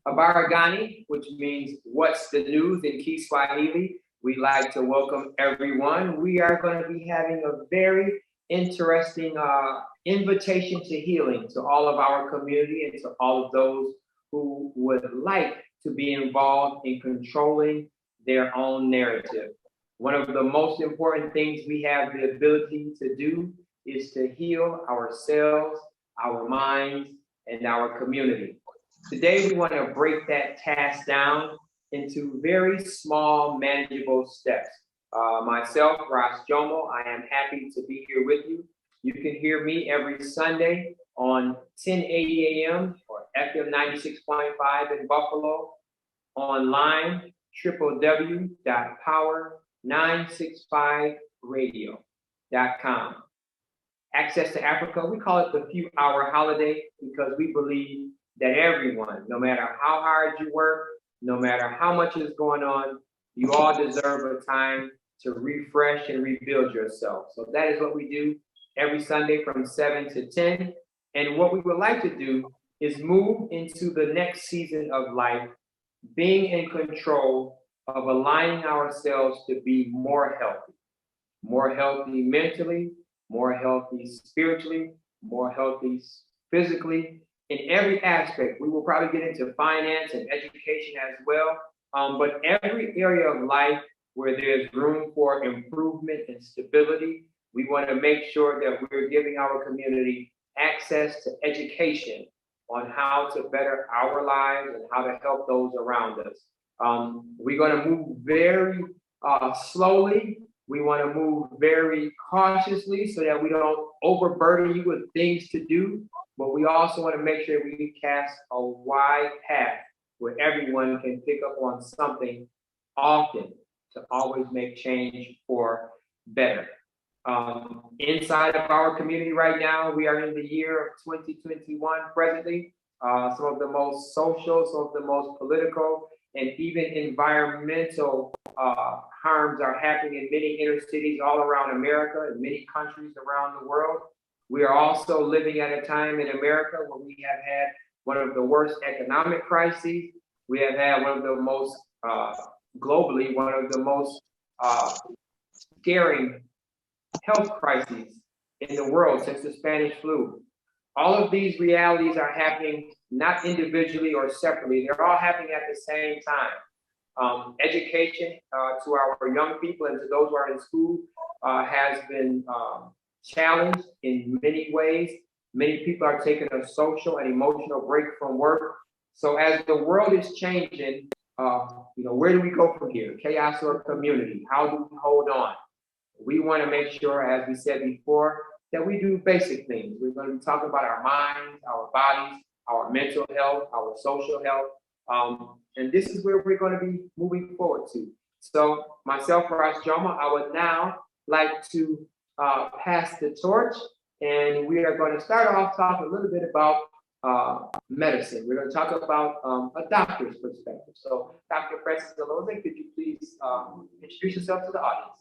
Abaragani, which means what's the news in Kiswahili. We'd like to welcome everyone. We are going to be having a very interesting invitation to healing to all of our community and to all of those who would like to be involved in controlling their own narrative. One of the most important things we have the ability to do is to heal ourselves, our minds, and our community. Today, we want to break that task down into very small, manageable steps. Myself, Jomo, I am happy to be here with you. You can hear me every Sunday on 1080 a.m. or FM 96.5 in Buffalo, online, www.power965radio.com. Access to Africa, we call it the few-hour holiday because we believe that everyone, no matter how hard you work, no matter how much is going on, you all deserve a time to refresh and rebuild yourself. So that is what we do every Sunday from 7 to 10. And what we would like to do is move into the next season of life, being in control of aligning ourselves to be more healthy mentally, more healthy spiritually, more healthy physically, in every aspect. We will probably get into finance and education as well, but every area of life where there's room for improvement and stability, we want to make sure that we're giving our community access to education on how to better our lives and how to help those around us. We're going to move very slowly. We want to move very cautiously so that we don't overburden you with things to do, but we also want to make sure we cast a wide path where everyone can pick up on something often to always make change for better. Inside of our community right now, we are in the year of 2021 presently. Some of the most social, some of the most political, and even environmental harms are happening in many inner cities all around America and many countries around the world. We are also living at a time in America where we have had one of the worst economic crises. We have had one of the most, globally, one of the most scaring health crises in the world since the Spanish flu. All of these realities are happening not individually or separately. They're all happening at the same time. Education to our young people and to those who are in school has been challenged in many ways. Many people are taking a social and emotional break from work. So as the world is changing, where do we go from here? Chaos or community? How do we hold on? We want to make sure, as we said before, that we do basic things. We're going to be talking about our minds, our bodies, our mental health, our social health. And this is where we're going to be moving forward to. So myself, Jomo, I would now like to pass the torch, and we are going to start off talking a little bit about medicine. We're going to talk about a doctor's perspective. So Dr. Francis Aloze, could you please introduce yourself to the audience?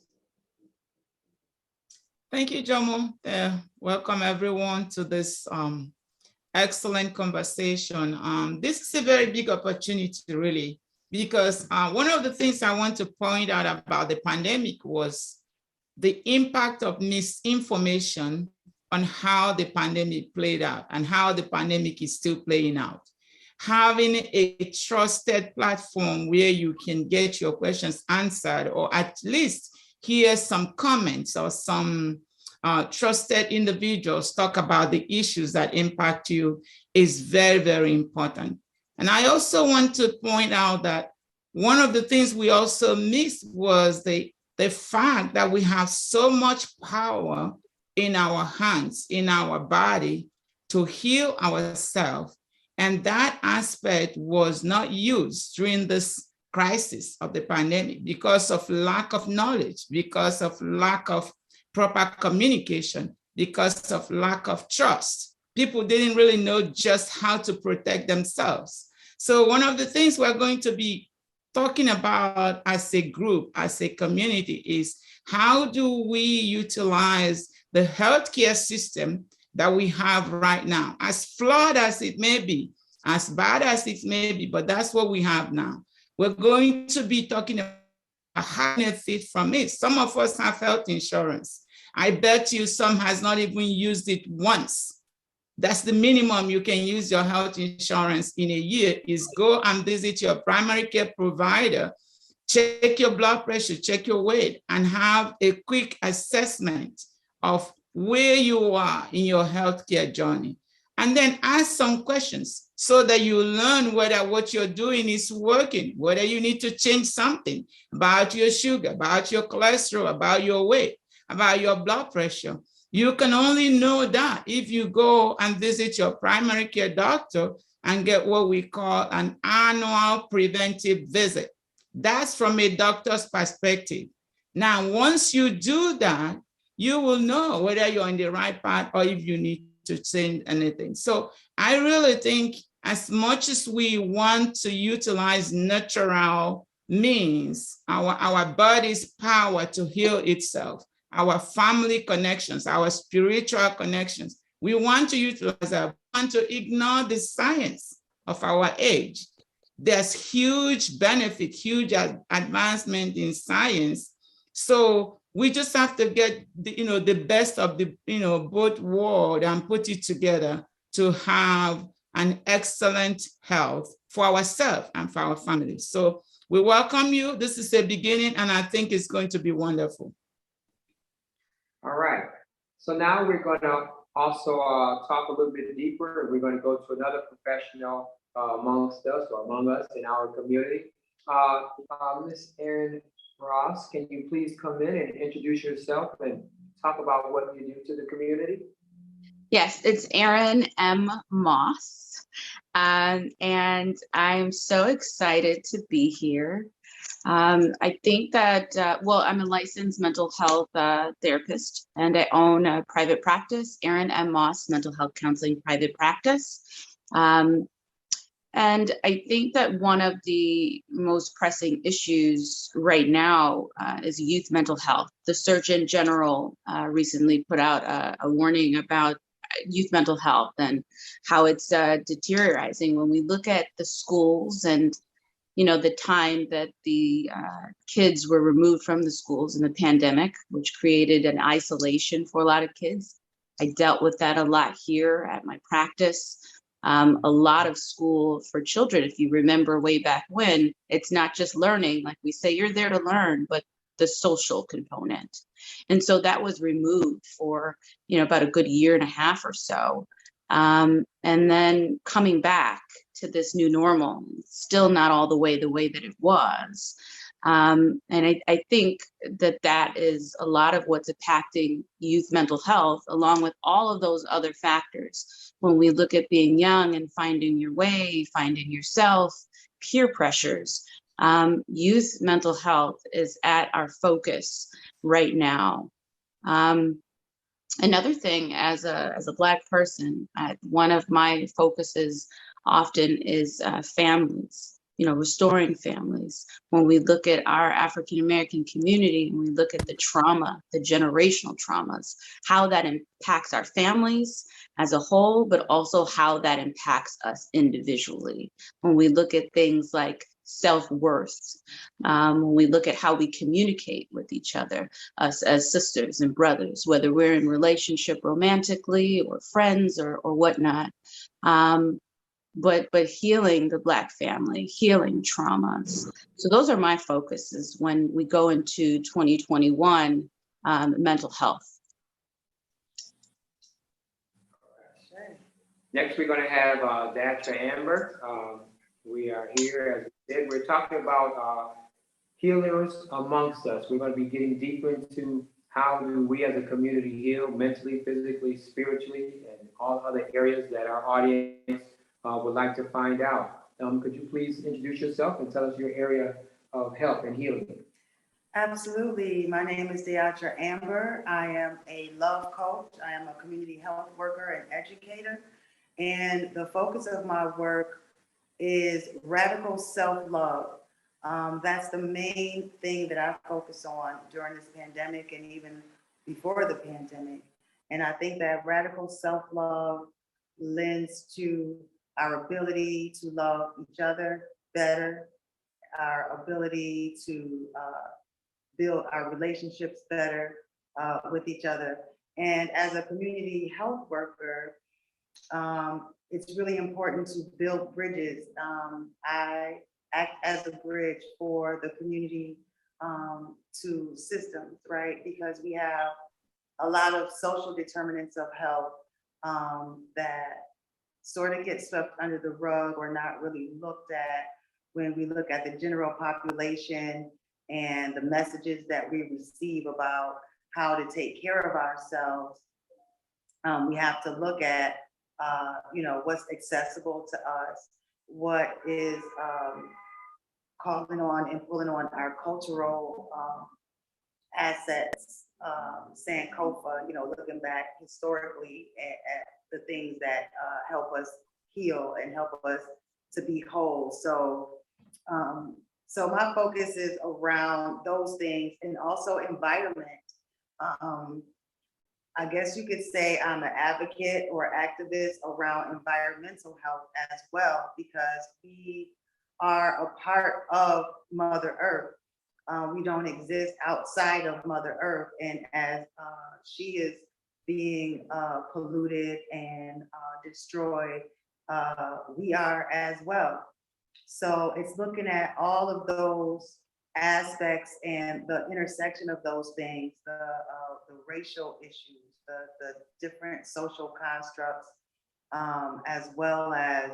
Thank you, Jomo. Welcome everyone to this excellent conversation. This is a very big opportunity, really, because one of the things I want to point out about the pandemic was the impact of misinformation on how the pandemic played out and how the pandemic is still playing out. Having a trusted platform where you can get your questions answered, or at least hear some comments or some trusted individuals talk about the issues that impact you is very, very important. And I also want to point out that one of the things we also missed was the fact that we have so much power in our hands, in our body, to heal ourselves. And that aspect was not used during this crisis of the pandemic because of lack of knowledge, because of lack of proper communication, because of lack of trust. People didn't really know just how to protect themselves. So one of the things we're going to be talking about as a group, as a community, is how do we utilize the healthcare system that we have right now, as flawed as it may be, as bad as it may be, but that's what we have now. We're going to be talking about how to benefit from it. Some of us have health insurance. I bet you some has not even used it once. That's the minimum you can use your health insurance in a year, is go and visit your primary care provider, check your blood pressure, check your weight, and have a quick assessment of where you are in your healthcare journey. And then ask some questions so that you learn whether what you're doing is working, whether you need to change something about your sugar, about your cholesterol, about your weight, about your blood pressure. You can only know that if you go and visit your primary care doctor and get what we call an annual preventive visit. That's from a doctor's perspective. Now, once you do that, you will know whether you're on the right path or if you need to change anything. So I really think as much as we want to utilize natural means, our body's power to heal itself, our family connections, our spiritual connections, we want to utilize our, want to ignore the science of our age. There's huge benefit, huge advancement in science. So we just have to get the best of the both world and put it together to have an excellent health for ourselves and for our families. So we welcome you. This is a beginning, and I think it's going to be wonderful. All right. So now we're going to also talk a little bit deeper. We're going to go to another professional amongst us or among us in our community. Ms. Erin Ross, can you please come in and introduce yourself and talk about what you do to the community? Yes, it's Erin M. Moss, and I'm so excited to be here. I think that, well, I'm a licensed mental health therapist, and I own a private practice, Erin M. Moss Mental Health Counseling Private Practice. And I think that one of the most pressing issues right now is youth mental health. The Surgeon General recently put out a warning about youth mental health and how it's deteriorating. When we look at the schools and the time that the kids were removed from the schools in the pandemic, which created an isolation for a lot of kids. I dealt with that a lot here at my practice. A lot of school for children, if you remember way back when, it's not just learning, like we say, you're there to learn, but the social component. And so that was removed for, about a good year and a half or so. And then coming back to this new normal, still not all the way that it was. And I think that is a lot of what's impacting youth mental health, along with all of those other factors. When we look at being young and finding your way, finding yourself, peer pressures, youth mental health is at our focus right now. Another thing, as a Black person, one of my focuses often is families, restoring families. When we look at our African-American community and we look at the trauma, the generational traumas, how that impacts our families as a whole, but also how that impacts us individually. When we look at things like self-worth, when we look at how we communicate with each other, us as sisters and brothers, whether we're in relationship romantically or friends or whatnot, but healing the Black family, healing traumas. So those are my focuses when we go into 2021, mental health. Next, we're going to have Dr. Amber. We are here, as we said, we're talking about healers amongst us. We're going to be getting deeper into how do we as a community heal mentally, physically, spiritually, and all other areas that our audience would like to find out. Could you please introduce yourself and tell us your area of health and healing? Absolutely. My name is Deidre Amber. I am a love coach. I am a community health worker and educator. And the focus of my work is radical self-love. That's the main thing that I focus on during this pandemic and even before the pandemic. And I think that radical self-love lends to our ability to love each other better, our ability to build our relationships better with each other. And as a community health worker, it's really important to build bridges. I act as a bridge for the community to systems, right? Because we have a lot of social determinants of health that sort of get swept under the rug or not really looked at when we look at the general population and the messages that we receive about how to take care of ourselves. We have to look at, what's accessible to us, what is calling on and pulling on our cultural assets, Sankofa, looking back historically at the things that help us heal and help us to be whole. So my focus is around those things, and also environment. I guess you could say I'm an advocate or activist around environmental health as well, because we are a part of Mother Earth. We don't exist outside of Mother Earth. And as she is being polluted and destroyed, we are as well. So it's looking at all of those aspects and the intersection of those things, the racial issues, the different social constructs, as well as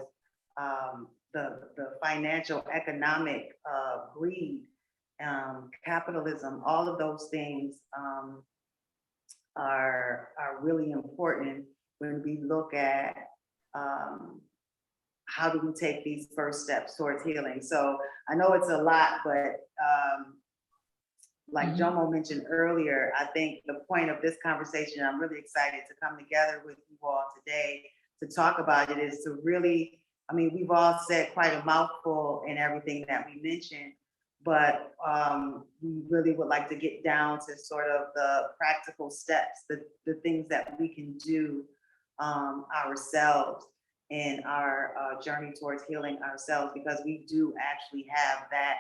the financial, economic greed, capitalism. All of those things are really important when we look at how do we take these first steps towards healing. So I know it's a lot, but like Jomo mentioned earlier, I think the point of this conversation, I'm really excited to come together with you all today to talk about it, is to really, we've all said quite a mouthful in everything that we mentioned, but we really would like to get down to sort of the practical steps, the things that we can do ourselves in our journey towards healing ourselves, because we do actually have that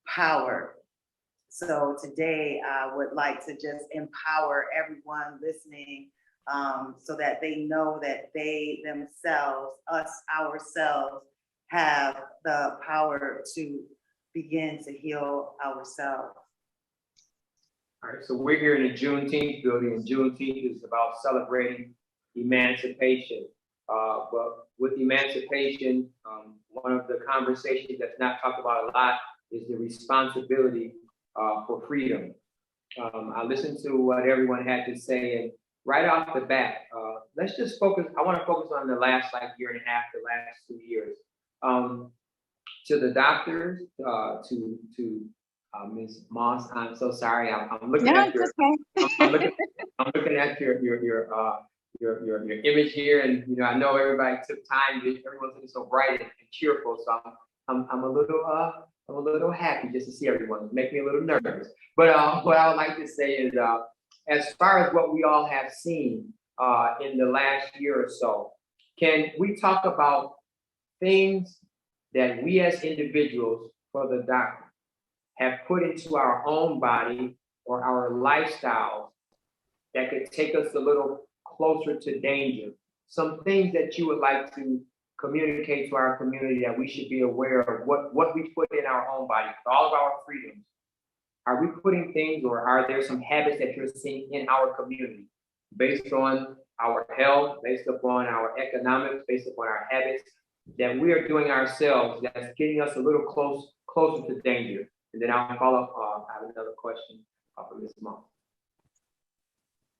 power. So today I would like to just empower everyone listening, so that they know that they themselves, ourselves, have the power to begin to heal ourselves. All right, so we're here in the Juneteenth building, and Juneteenth is about celebrating emancipation. But with emancipation, one of the conversations that's not talked about a lot is the responsibility for freedom. I listened to what everyone had to say, and right off the bat, let's just focus. I want to focus on the last year and a half, the last 2 years. To the doctors, to Ms. Moss, I'm so sorry. I'm looking at your. Okay. I'm looking at your image here, and I know everybody took time. Everyone's looking so bright and cheerful, so I'm a little happy just to see everyone. It makes me a little nervous. But what I would like to say is, as far as what we all have seen in the last year or so, can we talk about things that we as individuals, for the doctor, have put into our own body or our lifestyles that could take us a little closer to danger? Some things that you would like to communicate to our community that we should be aware of, what we put in our own body, all of our freedoms. Are we putting things, or are there some habits that you're seeing in our community based on our health, based upon our economics, based upon our habits, that we are doing ourselves that's getting us a little closer to danger? And then I'll follow up. I have another question for Ms. Moss.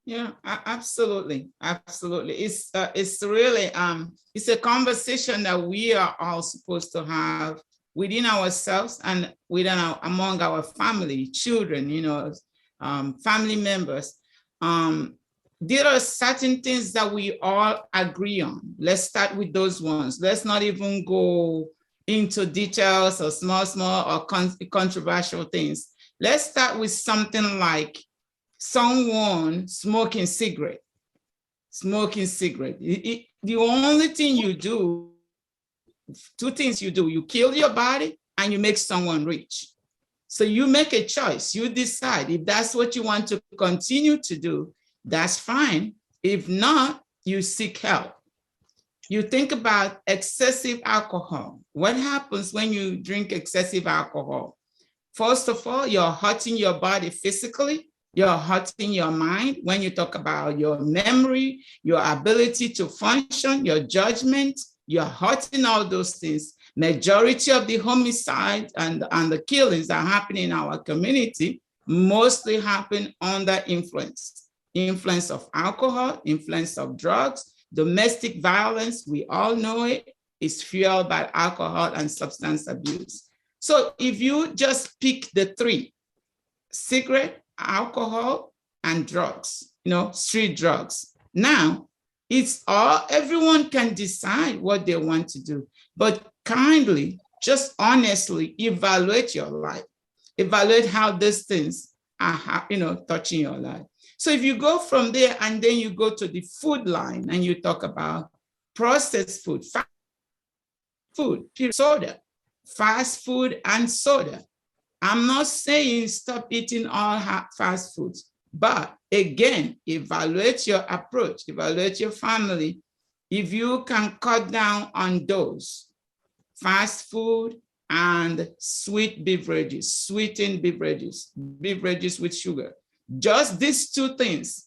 Yeah, absolutely. It's really it's a conversation that we are all supposed to have within ourselves and among our family, children, family members. There are certain things that we all agree on. Let's start with those ones. Let's not even go into details or small or controversial things. Let's start with something like someone smoking cigarette. The only thing you do two things you do. You kill your body and you make someone rich. So you make a choice. You decide if that's what you want to continue to do, that's fine. If not, you seek help. You think about excessive alcohol. What happens when you drink excessive alcohol? First of all, you're hurting your body physically. You're hurting your mind when you talk about your memory, your ability to function, your judgment. You're hurting all those things. Majority of the homicide and the killings that happen in our community mostly happen under influence. Influence of alcohol, influence of drugs. Domestic violence, we all know it, is fueled by alcohol and substance abuse. So if you just pick the three, cigarette, alcohol, and drugs, street drugs. Now, it's all, everyone can decide what they want to do, but kindly, just honestly evaluate your life. Evaluate how these things are, touching your life. So if you go from there and then you go to the food line and you talk about processed food, fast food, soda, fast food and soda. I'm not saying stop eating all fast foods, but again, evaluate your approach, evaluate your family. If you can cut down on those fast food and sweet beverages, sweetened beverages, beverages with sugar, just these two things,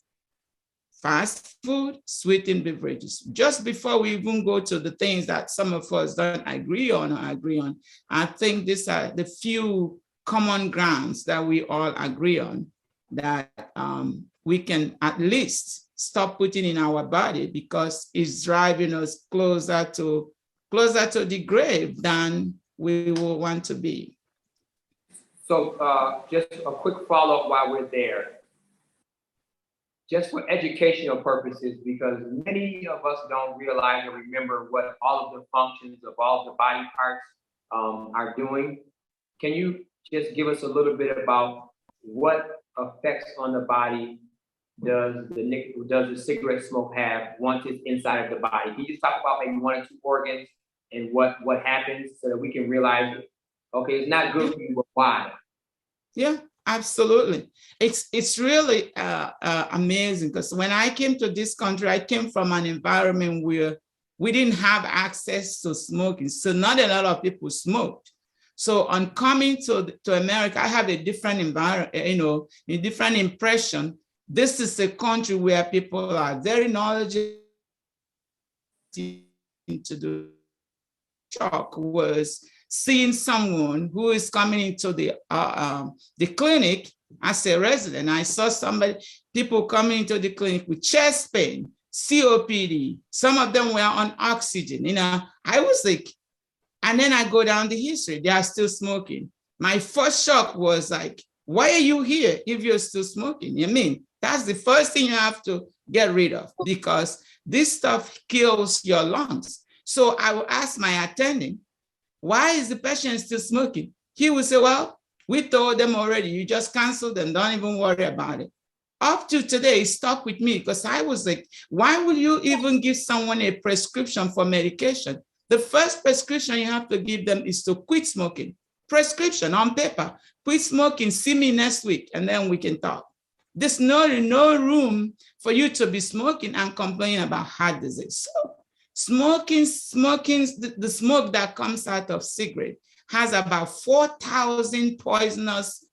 fast food, sweetened beverages. Just before we even go to the things that some of us don't agree on or agree on, I think these are the few common grounds that we all agree on that we can at least stop putting in our body, because it's driving us closer to the grave than we will want to be. So just a quick follow-up while we're there. Just for educational purposes, because many of us don't realize or remember what all of the functions of all the body parts are doing. Can you just give us a little bit about what effects on the body does the cigarette smoke have once it's inside of the body? Can you just talk about maybe one or two organs and what happens so that we can realize, okay, it's not good for you, but why? Yeah, absolutely. It's really amazing, because when I came to this country, I came from an environment where we didn't have access to smoking. So not a lot of people smoked. So on coming to America, I have a different environment, a different impression. This is a country where people are very knowledgeable. To do shock was seeing someone who is coming into the clinic as a resident. I saw people coming into the clinic with chest pain, COPD. Some of them were on oxygen. I was like, and then I go down the history. They are still smoking. My first shock was like, why are you here if you're still smoking? That's the first thing you have to get rid of, because this stuff kills your lungs. So I will ask my attending, why is the patient still smoking? He will say, well, we told them already, you just cancel them, don't even worry about it. Up to today, it stuck with me, because I was like, why will you even give someone a prescription for medication? The first prescription you have to give them is to quit smoking. Prescription on paper, quit smoking, see me next week, and then we can talk. There's no room for you to be smoking and complaining about heart disease. So smoking, the smoke that comes out of cigarette has about 4,000 poisonous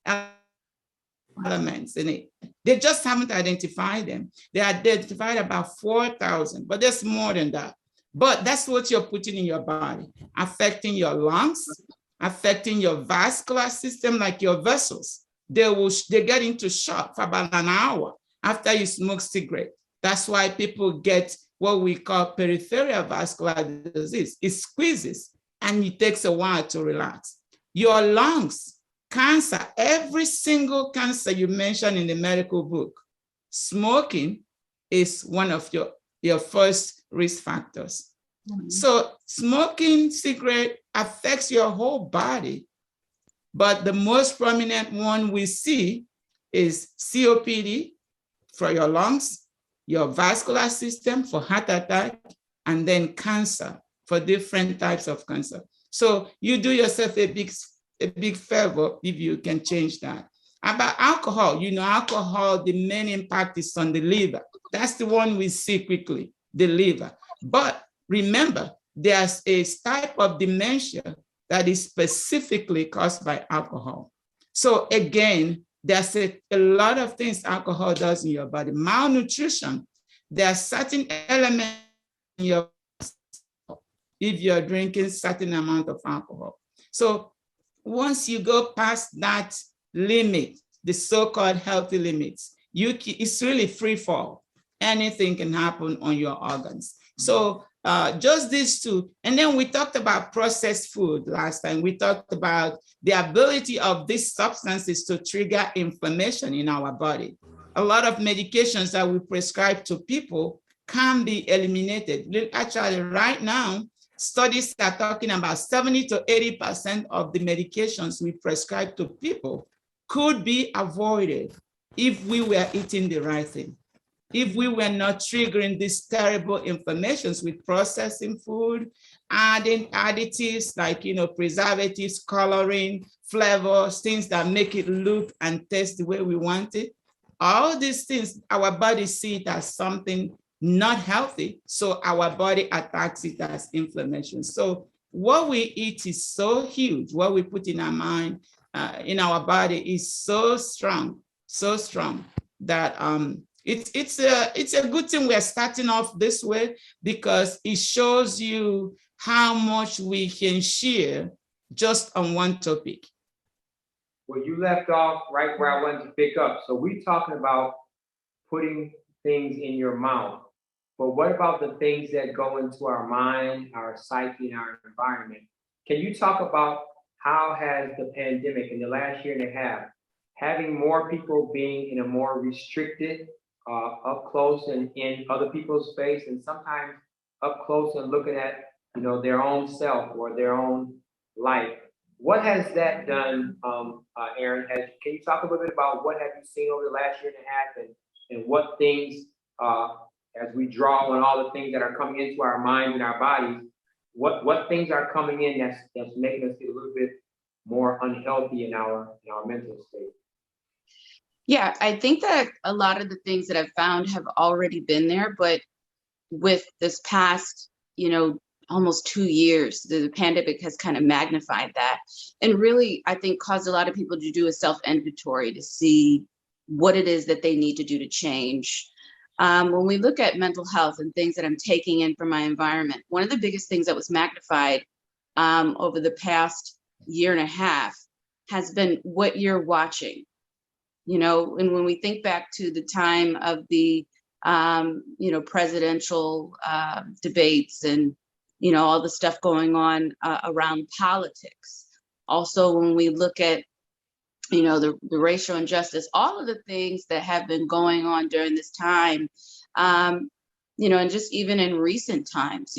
elements in it. They just haven't identified them. They identified about 4,000, but there's more than that. But that's what you're putting in your body, affecting your lungs, affecting your vascular system, like your vessels. They get into shock for about an hour after you smoke cigarette. That's why people get what we call peripheral vascular disease. It squeezes and it takes a while to relax. Your lungs, cancer, every single cancer you mentioned in the medical book, smoking is one of your first risk factors. Mm-hmm. So smoking cigarette affects your whole body, but the most prominent one we see is COPD for your lungs, your vascular system for heart attack, and then cancer for different types of cancer. So you do yourself a big favor if you can change that. About alcohol, alcohol, the main impact is on the liver. That's the one we see quickly, the liver. But remember, there's a type of dementia that is specifically caused by alcohol. So again, there's a lot of things alcohol does in your body. Malnutrition, there are certain elements in your body if you're drinking certain amount of alcohol. So once you go past that limit, the so-called healthy limits, it's really free fall. Anything can happen on your organs. So just these two. And then we talked about processed food last time. We talked about the ability of these substances to trigger inflammation in our body. A lot of medications that we prescribe to people can be eliminated. Actually, right now, studies are talking about 70 to 80% of the medications we prescribe to people could be avoided if we were eating the right thing. If we were not triggering these terrible inflammations with processing food, adding additives like, preservatives, coloring, flavors, things that make it look and taste the way we want it. All these things, our body sees it as something not healthy, so our body attacks it as inflammation. So what we eat is so huge. What we put in our mind, in our body is so strong that it's a good thing we're starting off this way, because it shows you how much we can share just on one topic. Well, you left off right where I wanted to pick up. So we're talking about putting things in your mouth. But what about the things that go into our mind, our psyche, and our environment? Can you talk about how has the pandemic in the last year and a half, having more people being in a more restricted, up close and in other people's face, and sometimes up close and looking at, their own self or their own life? What has that done, Aaron? Can you talk a little bit about what have you seen over the last year and a half, and what things, as we draw on all the things that are coming into our minds and our bodies, what things are coming in that's making us get a little bit more unhealthy in our mental state? Yeah, I think that a lot of the things that I've found have already been there, but with this past, almost 2 years, the pandemic has kind of magnified that, and really, I think, caused a lot of people to do a self-inventory to see what it is that they need to do to change. When we look at mental health and things that I'm taking in from my environment, one of the biggest things that was magnified over the past year and a half has been what you're watching. And when we think back to the time of the, presidential debates and, all the stuff going on around politics. Also, when we look at, the racial injustice, all of the things that have been going on during this time, and just even in recent times,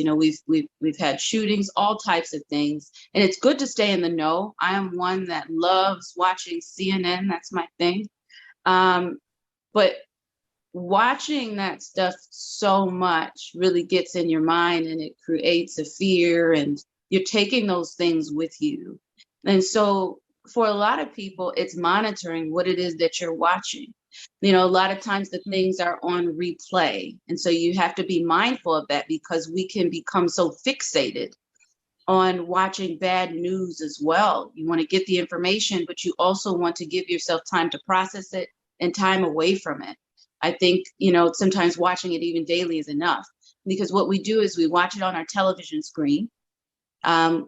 we've had shootings, all types of things, and it's good to stay in the know. I am one that loves watching CNN. That's my thing. But watching that stuff so much really gets in your mind, and it creates a fear, and you're taking those things with you. And so for a lot of people, it's monitoring what it is that you're watching. A lot of times the things are on replay. And so you have to be mindful of that, because we can become so fixated on watching bad news as well. You want to get the information, but you also want to give yourself time to process it and time away from it. I think, sometimes watching it even daily is enough, because what we do is we watch it on our television screen.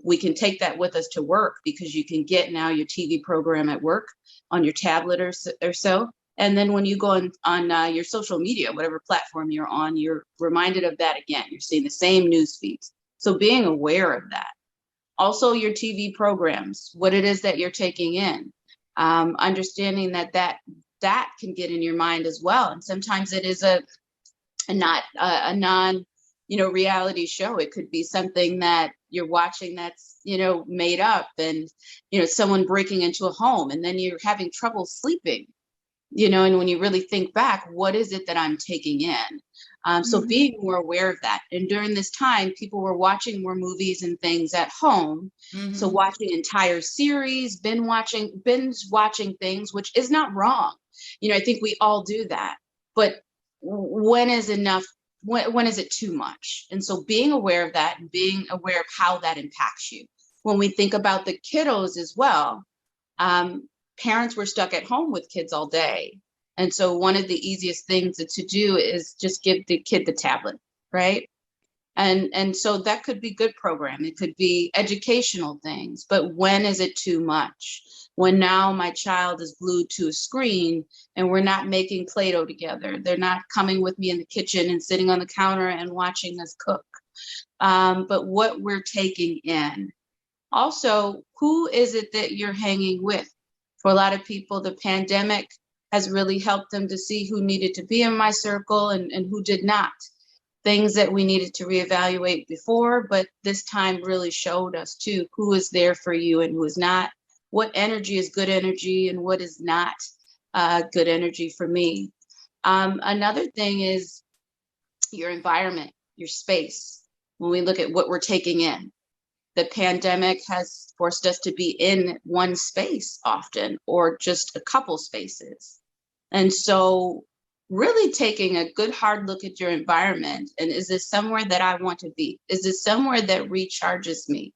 We can take that with us to work, because you can get now your TV program at work on your tablet or so. And then when you go on your social media, whatever platform you're on, you're reminded of that again. You're seeing the same news feeds. So being aware of that. Also your TV programs, what it is that you're taking in, understanding that can get in your mind as well. And sometimes it is a non reality show. It could be something that you're watching that's, made up, and, someone breaking into a home, and then you're having trouble sleeping, and when you really think back, what is it that I'm taking in? So being more aware of that. And during this time, people were watching more movies and things at home. So watching entire series, binge watching things, which is not wrong. You know, I think we all do that. But when is enough? When is it too much? And so being aware of that and being aware of how that impacts you. When we think about the kiddos as well, parents were stuck at home with kids all day. And so one of the easiest things to do is just give the kid the tablet, right? And so that could be good program. It could be educational things, but when is it too much? When now my child is glued to a screen and we're not making Play-Doh together. They're not coming with me in the kitchen and sitting on the counter and watching us cook. But what we're taking in. Also, who is it that you're hanging with? For a lot of people, the pandemic has really helped them to see who needed to be in my circle and who did not. Things that we needed to reevaluate before, but this time really showed us too, who is there for you and who is not, what energy is good energy and what is not good energy for me. Another thing is your environment, your space. When we look at what we're taking in, the pandemic has forced us to be in one space often, or just a couple spaces. And so really taking a good hard look at your environment, and is this somewhere that I want to be? Is this somewhere that recharges me?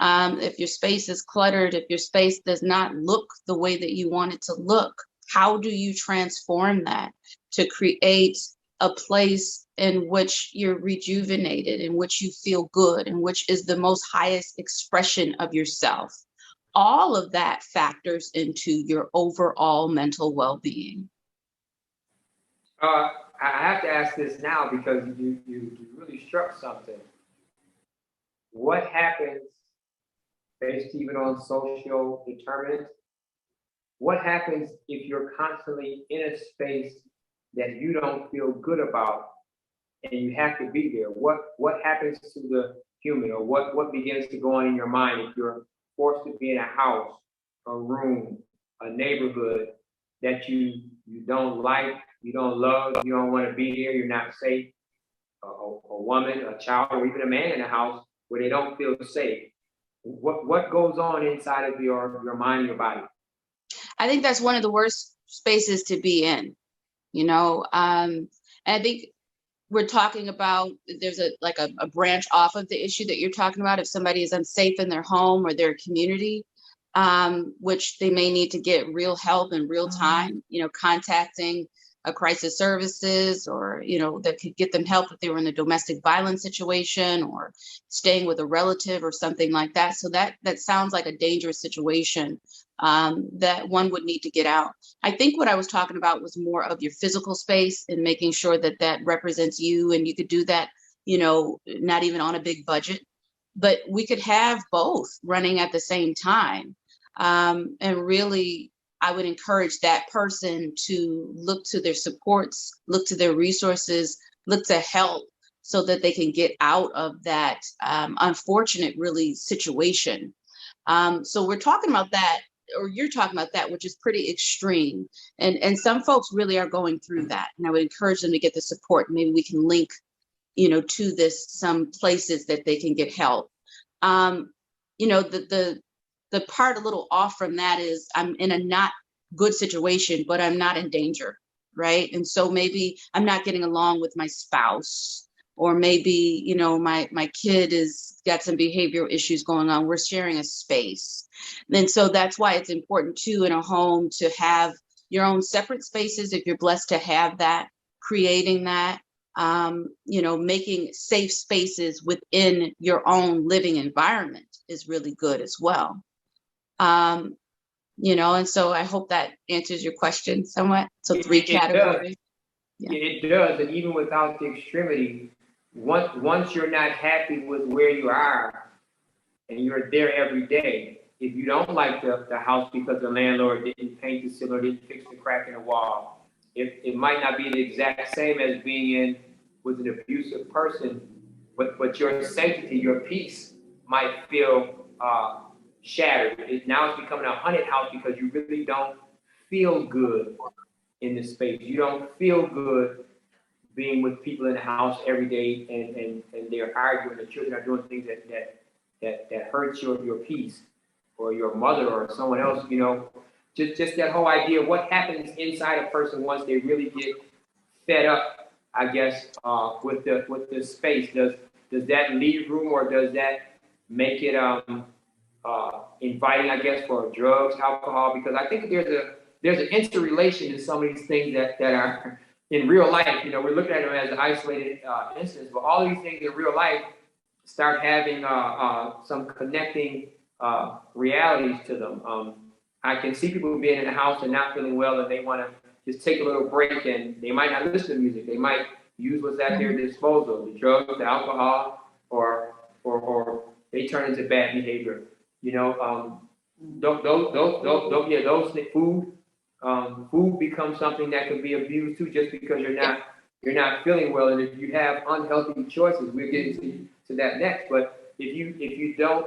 If your space is cluttered, if your space does not look the way that you want it to look, how do you transform that to create a place in which you're rejuvenated, in which you feel good, in which is the most highest expression of yourself? All of that factors into your overall mental well-being. I have to ask this now because you really struck something. What happens, based even on social determinants, what happens if you're constantly in a space that you don't feel good about and you have to be there? What happens to the human, or what begins to go on in your mind if you're forced to be in a house, a room, a neighborhood that you don't like, you don't love, you don't want to be there, you're not safe? A woman, a child, or even a man in a house where they don't feel safe. What goes on inside of your mind and your body? I think that's one of the worst spaces to be in, you know. And I think we're talking about, there's a branch off of the issue that you're talking about. If somebody is unsafe in their home or their community, which they may need to get real help in real time, you know, contacting a crisis services, or, you know, that could get them help if they were in a domestic violence situation, or staying with a relative or something like that. So that sounds like a dangerous situation that one would need to get out. I think what I was talking about was more of your physical space and making sure that that represents you, and you could do that, you know, not even on a big budget, but we could have both running at the same time. And really, I would encourage that person to look to their supports, look to their resources, look to help, so that they can get out of that unfortunate, really, situation. So we're talking about that, or you're talking about that, which is pretty extreme. And some folks really are going through that. And I would encourage them to get the support. Maybe we can link, you know, to this, some places that they can get help. You know, the part a little off from that is I'm in a not good situation, but I'm not in danger, right? And so maybe I'm not getting along with my spouse, or maybe, you know, my kid is got some behavioral issues going on. We're sharing a space. And so that's why it's important too, in a home, to have your own separate spaces, if you're blessed to have that, creating that, you know, making safe spaces within your own living environment is really good as well. You know, and so I hope that answers your question somewhat. So 3 categories. Yeah. It does, and even without the extremity, once you're not happy with where you are, and you're there every day, if you don't like the house because the landlord didn't paint the ceiling or didn't fix the crack in the wall, it might not be the exact same as being in with an abusive person, but your sanctity, your peace might feel shattered. Now it's becoming a haunted house because you really don't feel good in the space. You don't feel good being with people in the house every day and they're arguing, the children are doing things that hurts your peace, or your mother or someone else, you know, just that whole idea of what happens inside a person once they really get fed up, I guess, with the space. Does that leave room, or does that make it inviting, I guess, for drugs, alcohol? Because I think there's an interrelation in some of these things that are in real life. You know, we're looking at them as an isolated instance, but all these things in real life start having some connecting realities to them. I can see people being in the house and not feeling well, and they want to just take a little break, and they might not listen to music. They might use what's at their disposal, the drugs, the alcohol, or they turn into bad behavior. You know, those food becomes something that can be abused too, just because you're not feeling well, and if you have unhealthy choices, we're getting to that next. But if you don't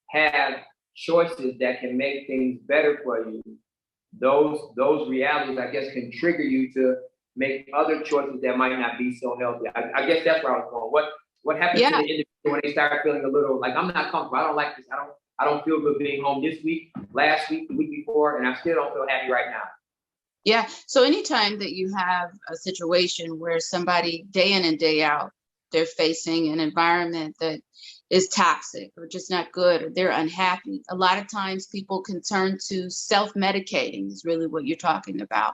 have choices that can make things better for you, those realities, I guess, can trigger you to make other choices that might not be so healthy. I guess that's where I was going. What happens to the individual when they start feeling a little like, I'm not comfortable, I don't like this, I don't feel good being home this week, last week, the week before, and I still don't feel happy right now. Yeah. So anytime that you have a situation where somebody day in and day out, they're facing an environment that is toxic or just not good, or they're unhappy, a lot of times people can turn to self-medicating is really what you're talking about.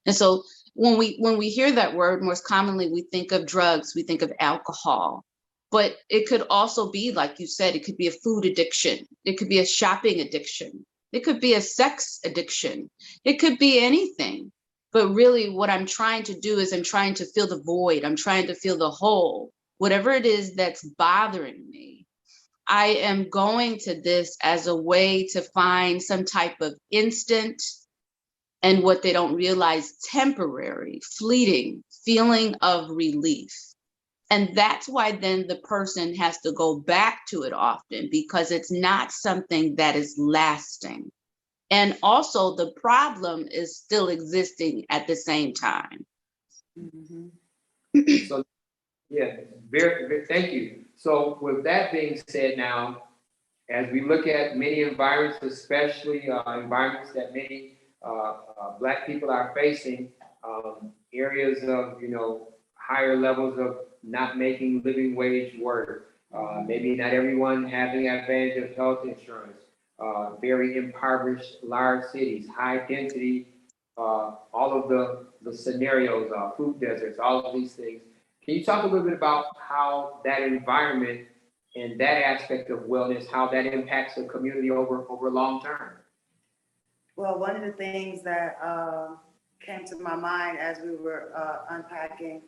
And so when we hear that word, most commonly we think of drugs, we think of alcohol, but it could also be, like you said, it could be a food addiction, it could be a shopping addiction, it could be a sex addiction, it could be anything. But really what I'm trying to do is I'm trying to fill the void, I'm trying to fill the hole, whatever it is that's bothering me. I am going to this as a way to find some type of instant, and what they don't realize, temporary, fleeting feeling of relief. And that's why then the person has to go back to it often, because it's not something that is lasting. And also the problem is still existing at the same time. Mm-hmm. So, yeah, very, thank you. So with that being said, now, as we look at many environments, especially environments that many Black people are facing, areas of, you know, higher levels of not making living wage work, maybe not everyone having advantage of health insurance, very impoverished large cities, high density, all of the scenarios, food deserts, all of these things. Can you talk a little bit about how that environment and that aspect of wellness, how that impacts the community over long term? Well, one of the things that came to my mind as we were unpacking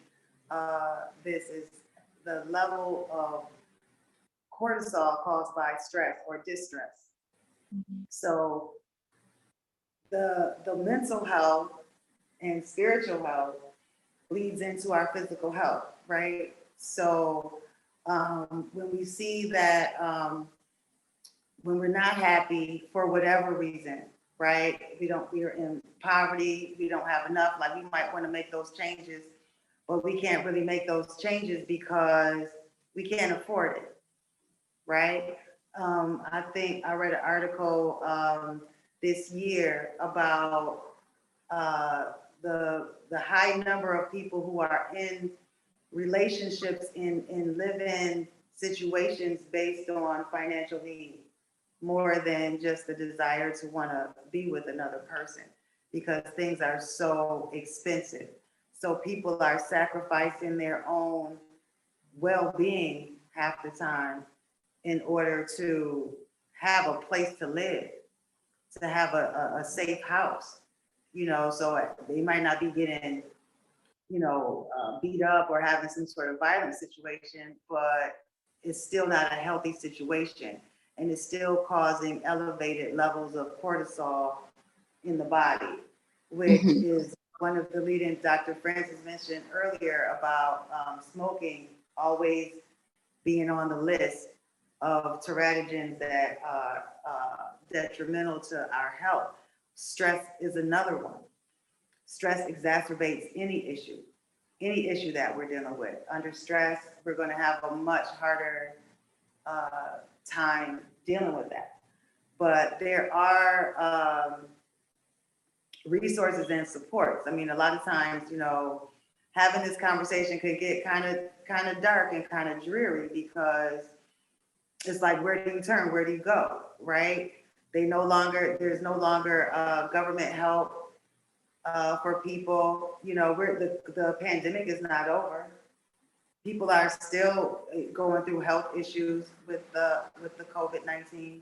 this is the level of cortisol caused by stress or distress. So the mental health and spiritual health bleeds into our physical health, right? So when we see that when we're not happy for whatever reason, right? We're in poverty, we don't have enough, like we might want to make those changes, but we can't really make those changes because we can't afford it, right? I think I read an article this year about the high number of people who are in relationships in live-in situations based on financial need, more than just the desire to want to be with another person, because things are so expensive. So people are sacrificing their own well-being half the time in order to have a place to live, to have a safe house, you know, so they might not be getting, you know, beat up or having some sort of violent situation, but it's still not a healthy situation. And it's still causing elevated levels of cortisol in the body, which is one of the leading, Dr. Francis mentioned earlier about smoking always being on the list of teratogens that are detrimental to our health. Stress is another one. Stress exacerbates any issue. any issue that we're dealing with. Under stress, we're going to have a much harder time dealing with that. But there are resources and supports. I mean, a lot of times, having this conversation could get kind of dark and kind of dreary, because it's like, where do you turn? Where do you go? Right? There's no longer government help for people. The pandemic is not over. People are still going through health issues with the COVID-19,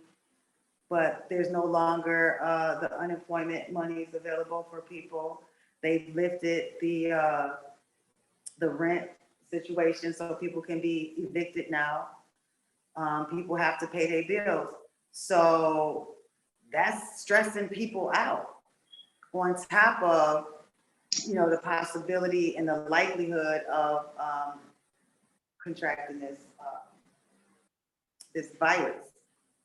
but there's no longer the unemployment monies available for people. They've lifted the rent situation, so people can be evicted now. People have to pay their bills, so that's stressing people out. On top of the possibility and the likelihood of contracting this virus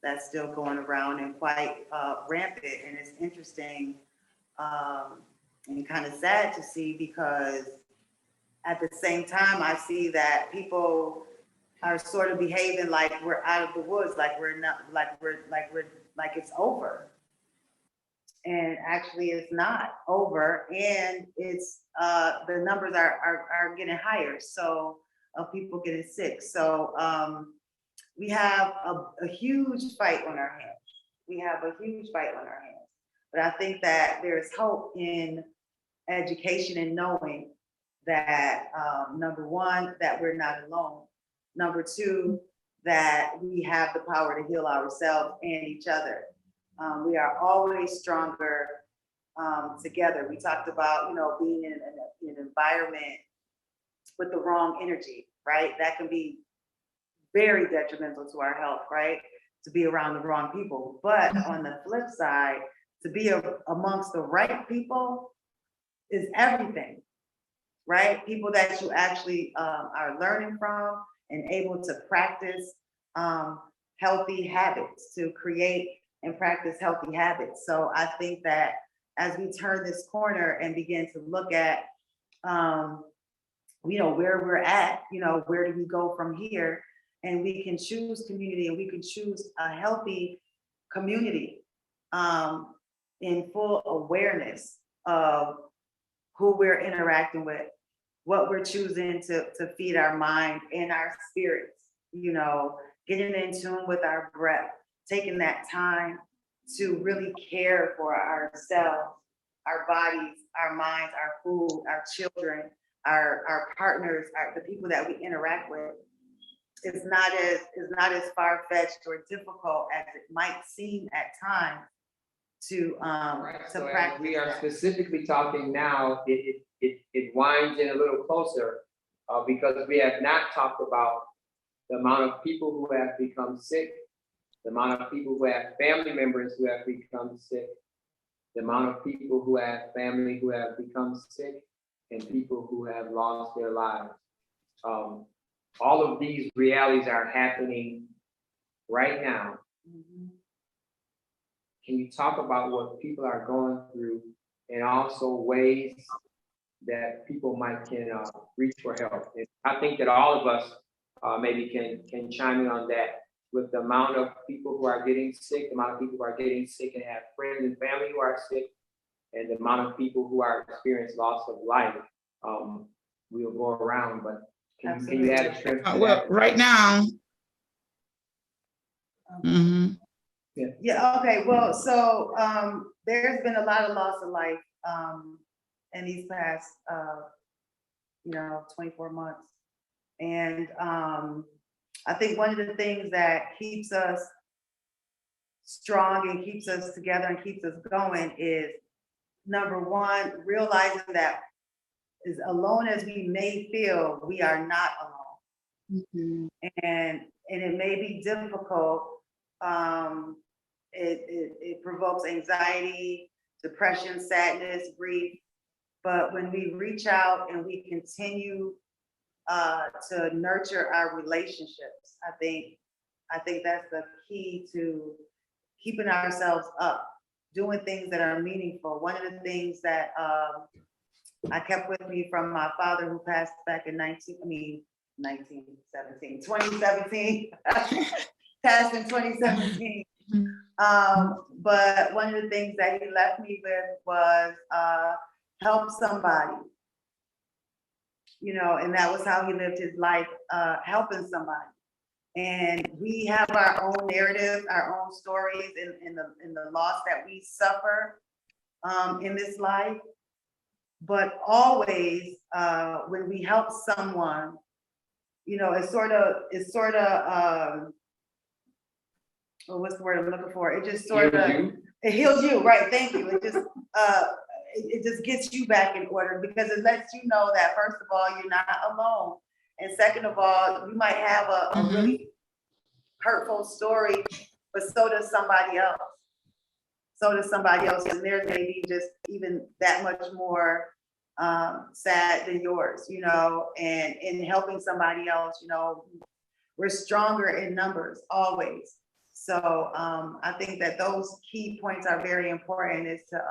that's still going around and quite rampant. And it's interesting and kind of sad to see, because at the same time, I see that people are sort of behaving like we're out of the woods, like it's over. And actually it's not over, and it's the numbers are getting higher, so of people getting sick. So we have a huge fight on our hands. But I think that there's hope in education and knowing that number one, that we're not alone. Number two, that we have the power to heal ourselves and each other. We are always stronger together. We talked about, being in an environment with the wrong energy, right? That can be very detrimental to our health, right? To be around the wrong people. But on the flip side, to be amongst the right people is everything, right? People that you actually are learning from and able to practice healthy habits, to create and practice healthy habits. So I think that as we turn this corner and begin to look at, where we're at, where do we go from here? And we can choose community, and we can choose a healthy community in full awareness of who we're interacting with, what we're choosing to feed our mind and our spirits, getting in tune with our breath, taking that time to really care for ourselves, our bodies, our minds, our food, our children, our partners, the people that we interact with. It's not as far-fetched or difficult as it might seem at times to So practice. we are specifically talking now, it winds in a little closer because we have not talked about the amount of people who have become sick, the amount of people who have family members who have become sick, the amount of people who have family who have become sick, and people who have lost their lives. All of these realities are happening right now. Mm-hmm. Can you talk about what people are going through, and also ways that people can reach for help? And I think that all of us maybe can chime in on that, with the amount of people who are getting sick, the amount of people who are getting sick and have friends and family who are sick, and the amount of people who are experiencing loss of life. We'll go around, but can you add a strength to well, that? right now. Mm-hmm. Yeah, okay, well, so there's been a lot of loss of life in these past 24 months. And I think one of the things that keeps us strong and keeps us together and keeps us going is, number one, realizing that as alone as we may feel, we are not alone. Mm-hmm. And it may be difficult. It provokes anxiety, depression, sadness, grief. But when we reach out and we continue to nurture our relationships, I think that's the key to keeping ourselves up, doing things that are meaningful. One of the things that I kept with me from my father who passed back in 2017, passed in 2017. But one of the things that he left me with was help somebody, and that was how he lived his life, helping somebody. And we have our own narratives, our own stories in the loss that we suffer in this life. But always, when we help someone, it's sort of, what's the word I'm looking for? It just sort of, it heals you, right? Thank you. It just gets you back in order, because it lets you know that, first of all, you're not alone. And second of all, you might have a really hurtful story, but so does somebody else. And theirs may be just even that much more sad than yours, and in helping somebody else, we're stronger in numbers always. So I think that those key points are very important, is to,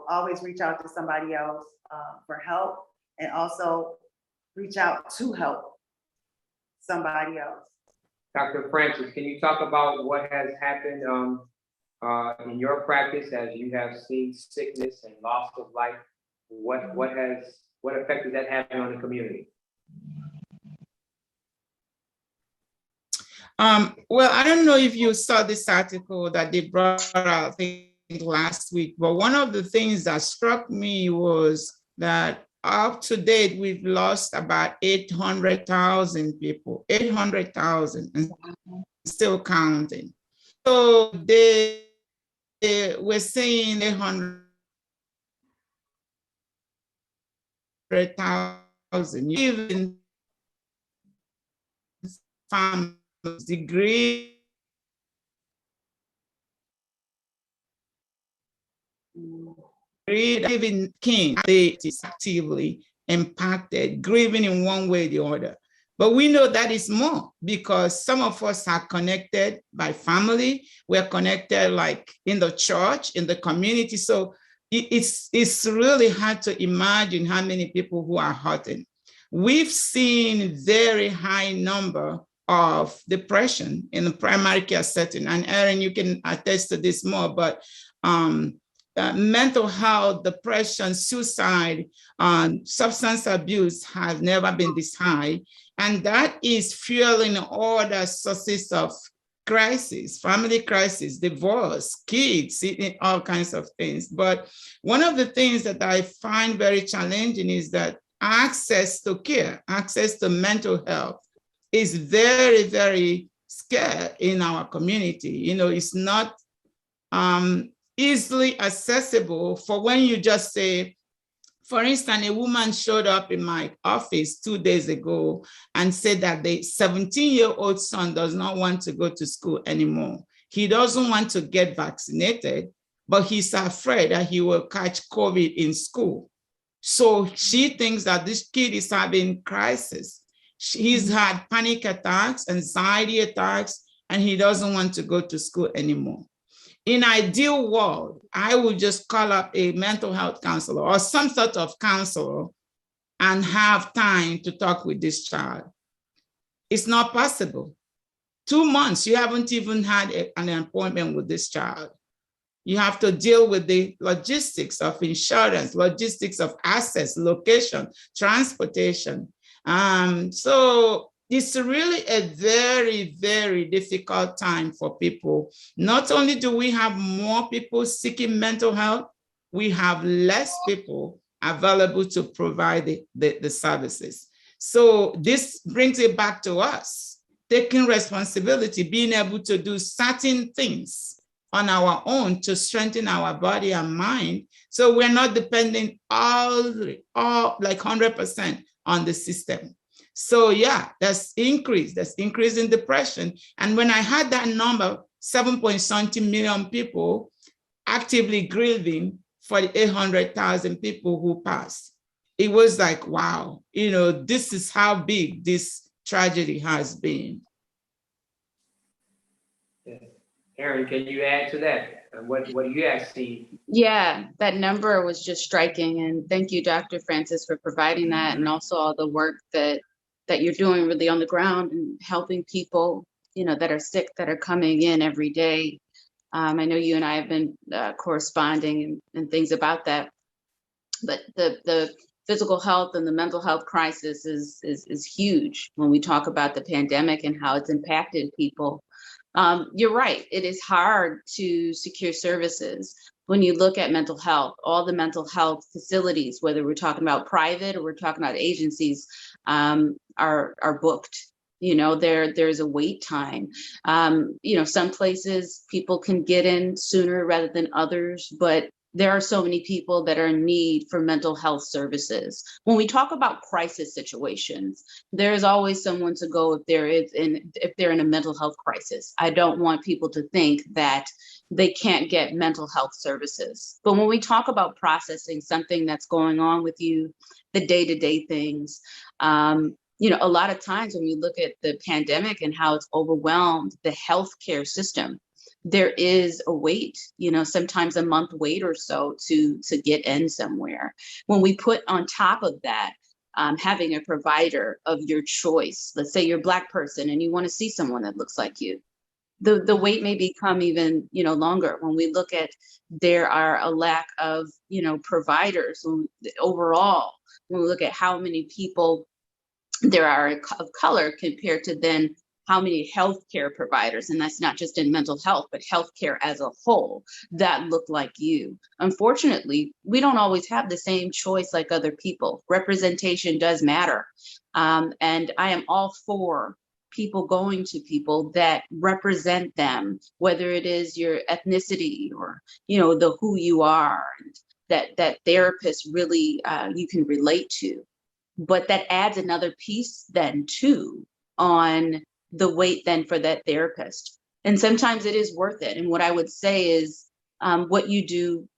always reach out to somebody else for help, and also reach out to help somebody else. Dr. Francis, can you talk about what has happened in your practice as you have seen sickness and loss of life? What effect is that having on the community? Well, I don't know if you saw this article that they brought out, I think, last week, but one of the things that struck me was that up to date, we've lost about 800,000 people, 800,000, and still counting. So we're saying 800,000, even families, degree. Grieving king, they is actively impacted, grieving in one way or the other. But we know that is more, because some of us are connected by family. We're connected like in the church, in the community. So it's really hard to imagine how many people who are hurting. We've seen very high number of depression in the primary care setting. And Erin, you can attest to this more, but mental health, depression, suicide, substance abuse has never been this high. And that is fueling all the sources of crisis, family crisis, divorce, kids, all kinds of things. But one of the things that I find very challenging is that access to care, access to mental health is very, very scarce in our community. It's not easily accessible for when you just say, for instance, a woman showed up in my office 2 days ago and said that the 17-year-old son does not want to go to school anymore. He doesn't want to get vaccinated, but he's afraid that he will catch COVID in school. So she thinks that this kid is having crisis. He's had panic attacks, anxiety attacks, and he doesn't want to go to school anymore. In ideal world, I would just call up a mental health counselor or some sort of counselor and have time to talk with this child. It's not possible. 2 months, you haven't even had an appointment with this child. You have to deal with the logistics of insurance, logistics of access, location, transportation. So it's really a very, very difficult time for people. Not only do we have more people seeking mental health, we have less people available to provide the services. So this brings it back to us, taking responsibility, being able to do certain things on our own to strengthen our body and mind. So we're not depending all like 100% on the system. So yeah, there's increase in depression. And when I had that number, 7.something million people actively grieving for the 800,000 people who passed, it was like, wow, this is how big this tragedy has been. Erin, can you add to that? And what do you guys see? Yeah, that number was just striking. And thank you, Dr. Francis, for providing that, and also all the work that you're doing really on the ground and helping people, that are sick, that are coming in every day. I know you and I have been corresponding and things about that, but the physical health and the mental health crisis is huge when we talk about the pandemic and how it's impacted people. You're right. It is hard to secure services. When you look at mental health, all the mental health facilities, whether we're talking about private or we're talking about agencies, are booked. There's a wait time. Some places people can get in sooner rather than others, but there are so many people that are in need for mental health services. When we talk about crisis situations, there's always someone to go if they're in a mental health crisis. I don't want people to think that they can't get mental health services. But when we talk about processing something that's going on with you, the day-to-day things, a lot of times when we look at the pandemic and how it's overwhelmed the healthcare system, there is a wait, sometimes a month wait or so to get in somewhere. When we put on top of that, having a provider of your choice, let's say you're a Black person and you want to see someone that looks like you, the wait may become even, longer. When we look at, there are a lack of, providers overall. When we look at how many people there are of color compared to then how many healthcare providers, and that's not just in mental health, but healthcare as a whole, that look like you. Unfortunately, we don't always have the same choice like other people. Representation does matter. And I am all for people going to people that represent them, whether it is your ethnicity or, the who you are, that therapist really you can relate to. But that adds another piece then too on the wait then for that therapist. And sometimes it is worth it. And what I would say is what you do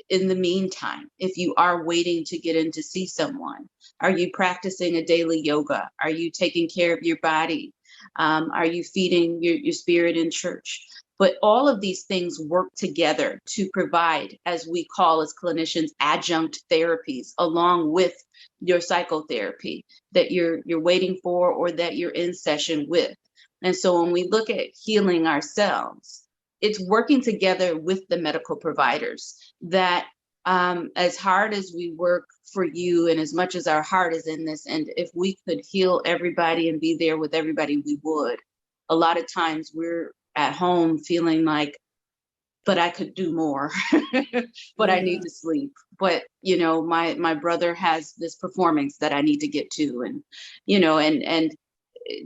in the meantime, if you are waiting to get in to see someone, are you practicing a daily yoga? Are you taking care of your body? Are you feeding your spirit in church? But all of these things work together to provide, as we call as clinicians, adjunct therapies along with your psychotherapy that you're waiting for or that you're in session with. And so when we look at healing ourselves, it's working together with the medical providers that as hard as we work for you and as much as our heart is in this, and if we could heal everybody and be there with everybody, we would. A lot of times we're at home feeling like, but I could do more, but I need to sleep. But, my brother has this performance that I need to get to. And, and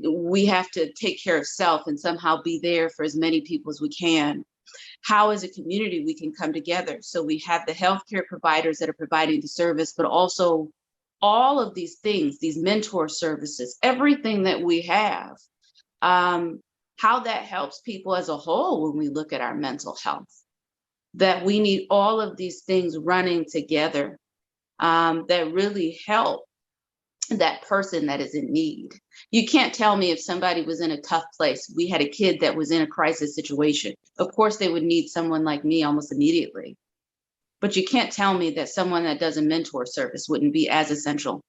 we have to take care of self and somehow be there for as many people as we can. How as a community we can come together. So we have the healthcare providers that are providing the service, but also all of these things, these mentor services, everything that we have, how that helps people as a whole when we look at our mental health, that we need all of these things running together that really help that person that is in need. You can't tell me if somebody was in a tough place, we had a kid that was in a crisis situation, of course they would need someone like me almost immediately. But you can't tell me that someone that does a mentor service wouldn't be as essential,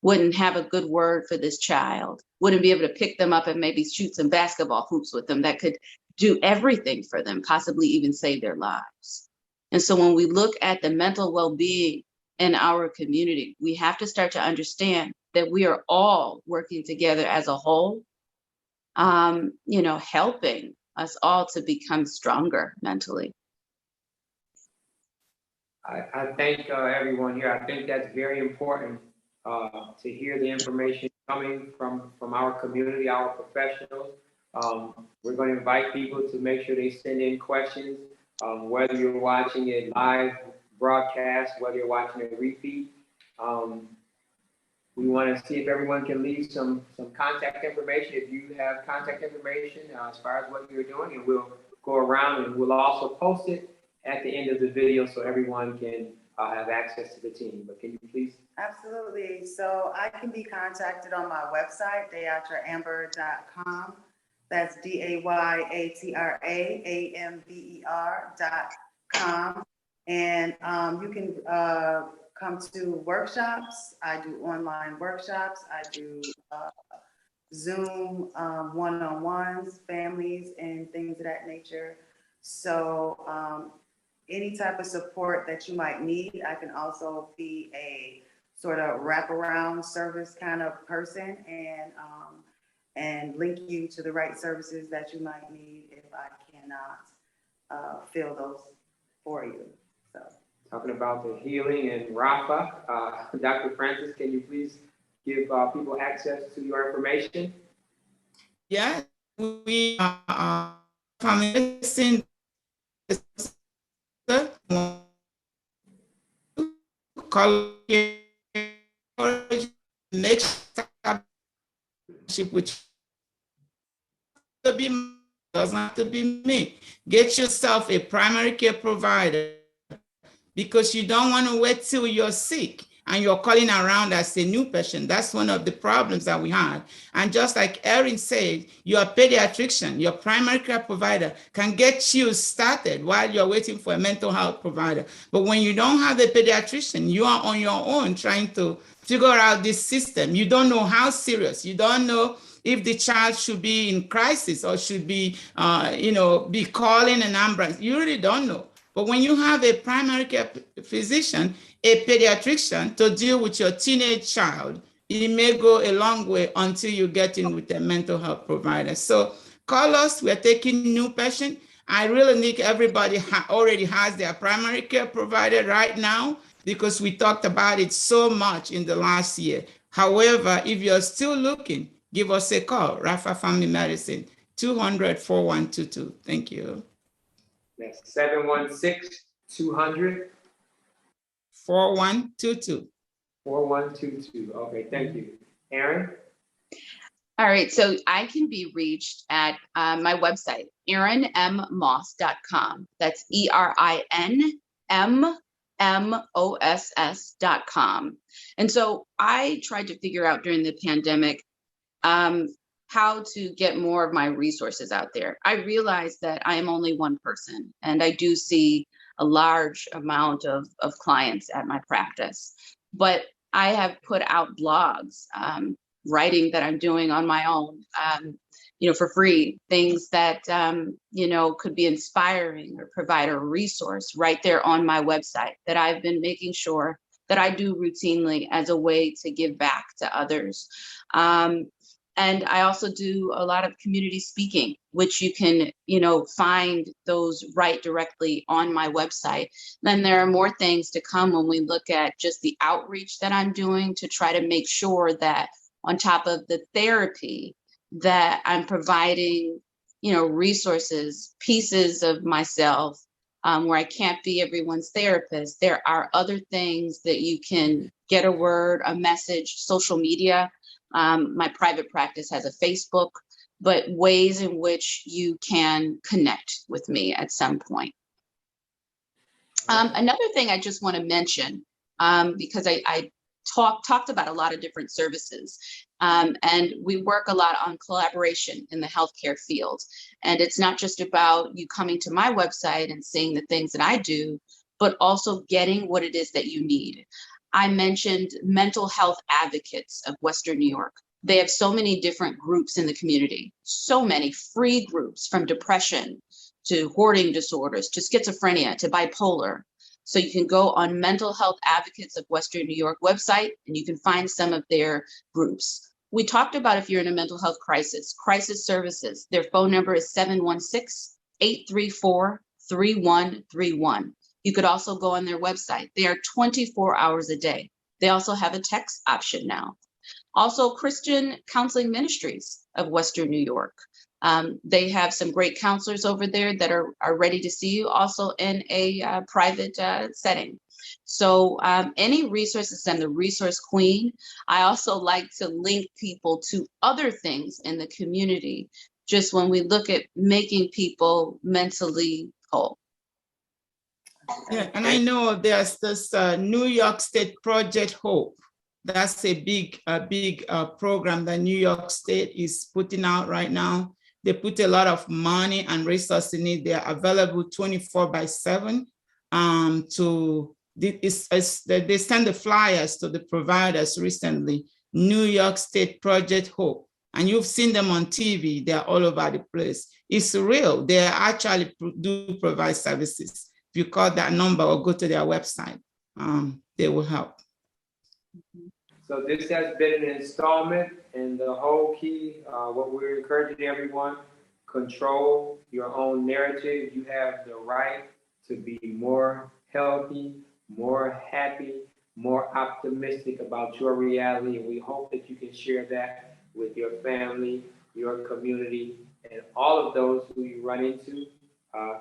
wouldn't have a good word for this child, wouldn't be able to pick them up and maybe shoot some basketball hoops with them, that could do everything for them, possibly even save their lives. And so when we look at the mental well-being in our community, we have to start to understand that we are all working together as a whole, helping us all to become stronger mentally. I thank everyone here. I think that's very important to hear the information coming from our community, our professionals. We're going to invite people to make sure they send in questions, whether you're watching a live broadcast, whether you're watching a repeat. We want to see if everyone can leave some contact information. If you have contact information as far as what you're doing, and we'll go around and we'll also post it at the end of the video so everyone can have access to the team. But can you please? Absolutely. So I can be contacted on my website, deatraamber.com. That's DAYATRAAMBER.com. And you can come to workshops. I do online workshops. I do Zoom one-on-ones, families, and things of that nature. So any type of support that you might need. I can also be a sort of wraparound service kind of person, and link you to the right services that you might need if I cannot fill those for you. So, talking about the healing and Rafa, Dr. Francis, can you please give people access to your information? Yeah, we are family medicine. Next which doesn't have to be me. Get yourself a primary care provider, because you don't want to wait till you're sick and you're calling around as a new patient. That's one of the problems that we had. And just like Erin said, your pediatrician, your primary care provider, can get you started while you're waiting for a mental health provider. But when you don't have a pediatrician, you are on your own trying to figure out this system. You don't know how serious. You don't know if the child should be in crisis or should be, be calling an ambulance. You really don't know. But when you have a primary care physician, a pediatrician to deal with your teenage child, it may go a long way until you get in with a mental health provider. So call us. We're taking new patients. I really think everybody already has their primary care provider right now, because we talked about it so much in the last year. However, if you're still looking, give us a call. Rafa Family Medicine, 200-4122. Thank you. That's 716-200. 4122. 4122. Okay, thank you. Erin? All right, so I can be reached at my website, erinmmoss.com. That's ERINMMOSS.com. And so I tried to figure out during the pandemic how to get more of my resources out there. I realized that I am only one person, and I do see a large amount of clients at my practice. But I have put out blogs, writing that I'm doing on my own, for free, things that, could be inspiring or provide a resource right there on my website that I've been making sure that I do routinely as a way to give back to others. And I also do a lot of community speaking, which you can, find those right directly on my website. Then there are more things to come when we look at just the outreach that I'm doing to try to make sure that on top of the therapy that I'm providing, resources, pieces of myself, where I can't be everyone's therapist. There are other things that you can get a word, a message, social media. My private practice has a Facebook, but ways in which you can connect with me at some point. Another thing I just want to mention, because I talked about a lot of different services, and we work a lot on collaboration in the healthcare field. And it's not just about you coming to my website and seeing the things that I do, but also getting what it is that you need. I mentioned mental health advocates of Western New York. They have so many different groups in the community, so many free groups, from depression to hoarding disorders, to schizophrenia, to bipolar. So you can go on Mental Health Advocates of Western New York website, and you can find some of their groups. We talked about if you're in a mental health crisis services. Their phone number is 716-834-3131. You could also go on their website. They are 24 hours a day. They also have a text option now. Also, Christian Counseling Ministries of Western New York. They have some great counselors over there that are ready to see you, also in a private setting. So any resources, I'm the resource queen. I also like to link people to other things in the community, just when we look at making people mentally whole. Yeah, and I know there's this New York State Project Hope. That's a big program that New York State is putting out right now, They put a lot of money and resources in it. They are available 24/7 they send the flyers to the providers recently. New York State Project Hope, and you've seen them on TV. They're all over the place. It's real. They actually do provide services. If you call that number or go to their website, they will help. So this has been an installment, and the whole key, what we're encouraging everyone, control your own narrative. You have the right to be more healthy, more happy, more optimistic about your reality, and we hope that you can share that with your family, your community, and all of those who you run into.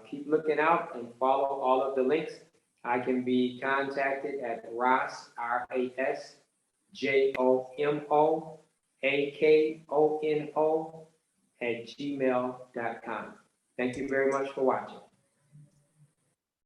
Keep looking out and follow all of the links. I can be contacted at Ras, RasJomoakono @gmail.com. Thank you very much for watching.